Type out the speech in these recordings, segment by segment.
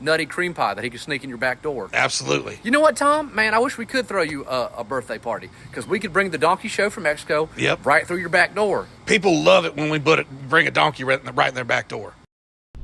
nutty cream pie that he could sneak in your back door. Absolutely. You know what, Tom? Man, I wish we could throw you a birthday party because we could bring the donkey show from Mexico right through your back door. People love it when we bring a donkey right in their back door.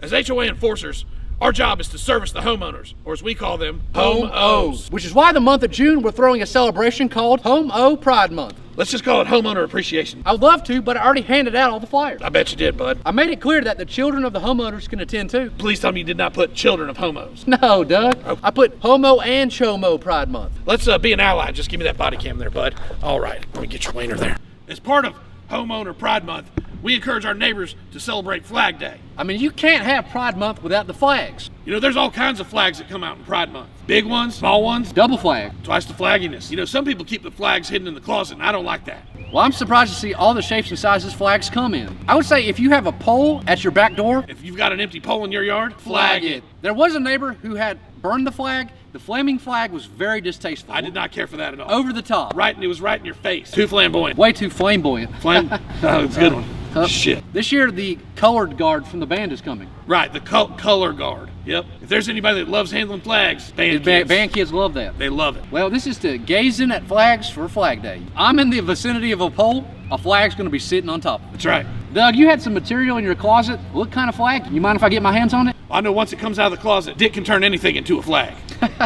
As HOA enforcers, our job is to service the homeowners, or as we call them, Home-O's. Which is why the month of June we're throwing a celebration called Home-O Pride Month. Let's just call it Homeowner Appreciation. I would love to, but I already handed out all the flyers. I bet you did, bud. I made it clear that the children of the homeowners can attend too. Please tell me you did not put children of homos. No, Doug. Oh. I put Homo and Chomo Pride Month. Let's be an ally. Just give me that body cam there, bud. All right, let me get your wiener there. As part of Homeowner Pride Month, we encourage our neighbors to celebrate Flag Day. I mean, you can't have Pride Month without the flags. You know, there's all kinds of flags that come out in Pride Month. Big ones, small ones. Double flag. Twice the flagginess. You know, some people keep the flags hidden in the closet, and I don't like that. Well, I'm surprised to see all the shapes and sizes flags come in. I would say if you have a pole at your back door, if you've got an empty pole in your yard, flag it. There was a neighbor who had burned the flag. The flaming flag was very distasteful. I did not care for that at all. Over the top. Right, and it was right in your face. Too flamboyant. Way too flamboyant. Oh, it's a good one. Shit. This year, the colored guard from the band is coming. Right, the color guard. Yep. If there's anybody that loves handling flags, band kids love that. They love it. Well, this is to gazing at flags for Flag Day. I'm in the vicinity of a pole. A flag's going to be sitting on top of it. That's right. Doug, you had some material in your closet. What kind of flag? You mind if I get my hands on it? I know once it comes out of the closet, Dick can turn anything into a flag.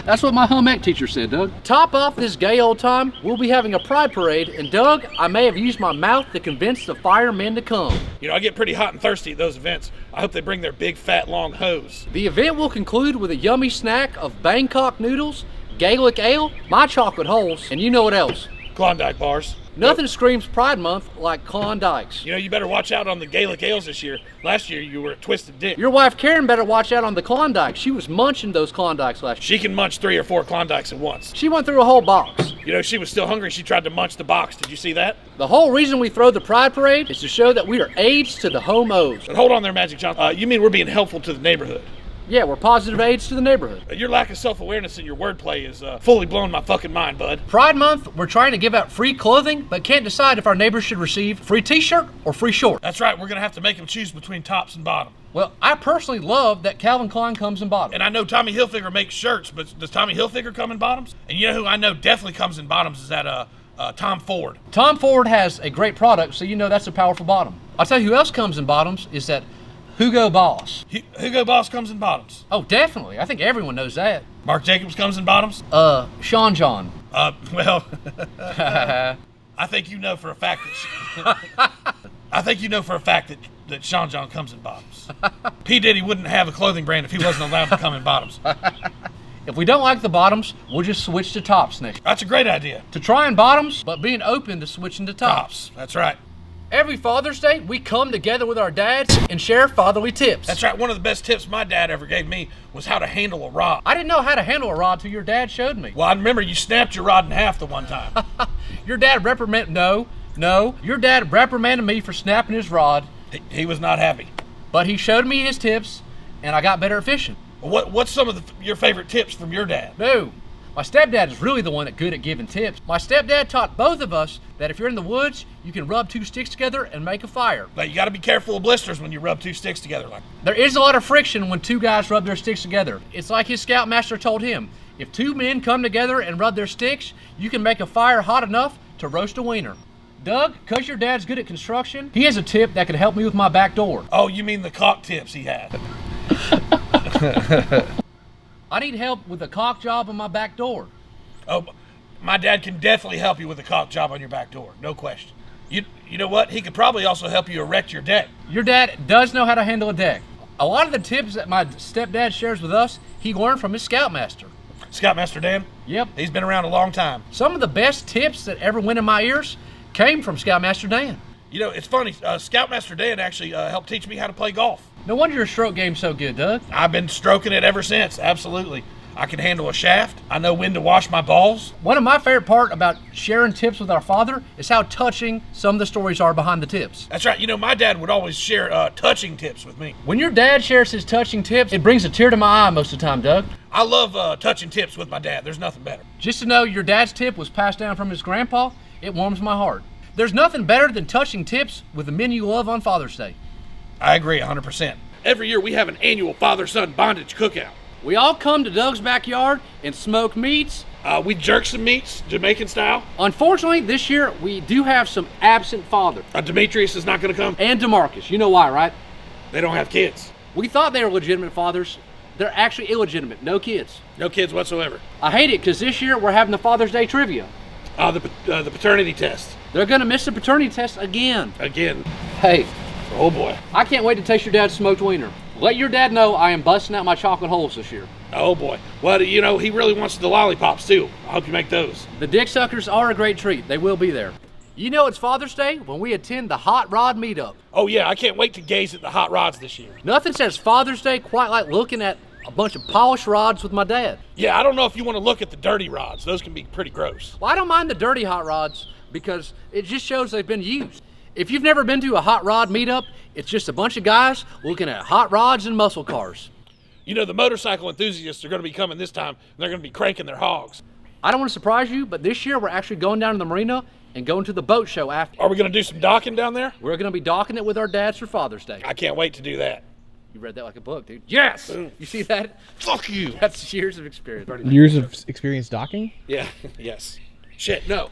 That's what my home ec teacher said, Doug. Top off this gay old time, we'll be having a pride parade, and Doug, I may have used my mouth to convince the firemen to come. You know, I get pretty hot and thirsty at those events. I hope they bring their big, fat, long hose. The event will conclude with a yummy snack of Bangkok noodles, Gaelic ale, my chocolate holes, and you know what else? Klondike bars. Nothing screams Pride Month like Klondikes. You know, you better watch out on the Gaelic ales this year. Last year, you were a twisted dick. Your wife Karen better watch out on the Klondikes. She was munching those Klondikes last year. She can munch 3 or 4 Klondikes at once. She went through a whole box. You know, she was still hungry. She tried to munch the box. Did you see that? The whole reason we throw the Pride Parade is to show that we are aids to the Home-O's. But hold on there, Magic John. You mean we're being helpful to the neighborhood? Yeah, we're positive aids to the neighborhood. Your lack of self-awareness in your wordplay is fully blowing my fucking mind, bud. Pride Month, we're trying to give out free clothing, but can't decide if our neighbors should receive free t-shirt or free short. That's right, we're gonna have to make them choose between tops and bottom. Well, I personally love that Calvin Klein comes in bottoms. And I know Tommy Hilfiger makes shirts, but does Tommy Hilfiger come in bottoms? And you know who I know definitely comes in bottoms is that Tom Ford. Tom Ford has a great product, so you know that's a powerful bottom. I'll tell you who else comes in bottoms is that Hugo Boss. Hugo Boss comes in bottoms. Oh, definitely. I think everyone knows that. Marc Jacobs comes in bottoms. Sean John. Well, I think you know for a fact that Sean John comes in bottoms. P. Diddy wouldn't have a clothing brand if he wasn't allowed to come in bottoms. If we don't like the bottoms, we'll just switch to tops next. That's a great idea. To try in bottoms, but being open to switching to tops. That's right. Every Father's Day, we come together with our dads and share fatherly tips. That's right. One of the best tips my dad ever gave me was how to handle a rod. I didn't know how to handle a rod till your dad showed me. Well, I remember you snapped your rod in half the one time. Your dad your dad reprimanded me for snapping his rod. He was not happy. But he showed me his tips, and I got better at fishing. What's some of your favorite tips from your dad? No. My stepdad is really the one that's good at giving tips. My stepdad taught both of us that if you're in the woods, you can rub 2 sticks together and make a fire. But you got to be careful of blisters when you rub 2 sticks together. There is a lot of friction when 2 guys rub their sticks together. It's like his scoutmaster told him, if 2 men come together and rub their sticks, you can make a fire hot enough to roast a wiener. Doug, because your dad's good at construction, he has a tip that could help me with my back door. Oh, you mean the caulk tips he had? I need help with the caulk job on my back door. Oh, my dad can definitely help you with a caulk job on your back door, no question. You know what? He could probably also help you erect your deck. Your dad does know how to handle a deck. A lot of the tips that my stepdad shares with us, he learned from his scoutmaster. Scoutmaster Dan? Yep. He's been around a long time. Some of the best tips that ever went in my ears came from Scoutmaster Dan. You know, it's funny. Scoutmaster Dan actually helped teach me how to play golf. No wonder your stroke game's so good, Doug. I've been stroking it ever since, absolutely. I can handle a shaft. I know when to wash my balls. One of my favorite part about sharing tips with our father is how touching some of the stories are behind the tips. That's right. You know, my dad would always share touching tips with me. When your dad shares his touching tips, it brings a tear to my eye most of the time, Doug. I love touching tips with my dad. There's nothing better. Just to know your dad's tip was passed down from his grandpa, it warms my heart. There's nothing better than touching tips with the men you love on Father's Day. I agree 100%. Every year we have an annual father-son bondage cookout. We all come to Doug's backyard and smoke meats. We jerk some meats, Jamaican style. Unfortunately, this year we do have some absent fathers. Demetrius is not going to come. And DeMarcus. You know why, right? They don't have kids. We thought they were legitimate fathers. They're actually illegitimate. No kids. No kids whatsoever. I hate it because this year we're having the Father's Day trivia. The paternity test. They're going to miss the paternity test again. Again. Hey. Oh boy. I can't wait to taste your dad's smoked wiener. Let your dad know I am busting out my chocolate holes this year. Oh boy. Well, you know, he really wants the lollipops too. I hope you make those. The dick suckers are a great treat. They will be there. You know it's Father's Day when we attend the Hot Rod Meetup. Oh yeah, I can't wait to gaze at the hot rods this year. Nothing says Father's Day quite like looking at a bunch of polished rods with my dad. Yeah, I don't know if you want to look at the dirty rods. Those can be pretty gross. Well, I don't mind the dirty hot rods because it just shows they've been used. If you've never been to a hot rod meetup, it's just a bunch of guys looking at hot rods and muscle cars. You know, the motorcycle enthusiasts are going to be coming this time, and they're going to be cranking their hogs. I don't want to surprise you, but this year we're actually going down to the marina and going to the boat show after. Are we going to do some docking down there? We're going to be docking it with our dads for Father's Day. I can't wait to do that. You read that like a book, dude. Yes! Boom. You see that? Fuck you! That's years of experience. Years of experience docking? Yeah, yes. Shit, no.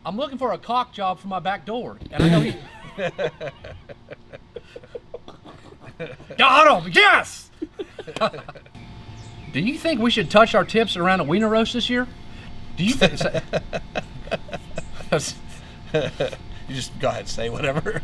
I'm looking for a caulk job for my back door, and I know he... Got him! Yes! Do you think we should touch our tips around a wiener roast this year? Do you think... You just go ahead and say whatever.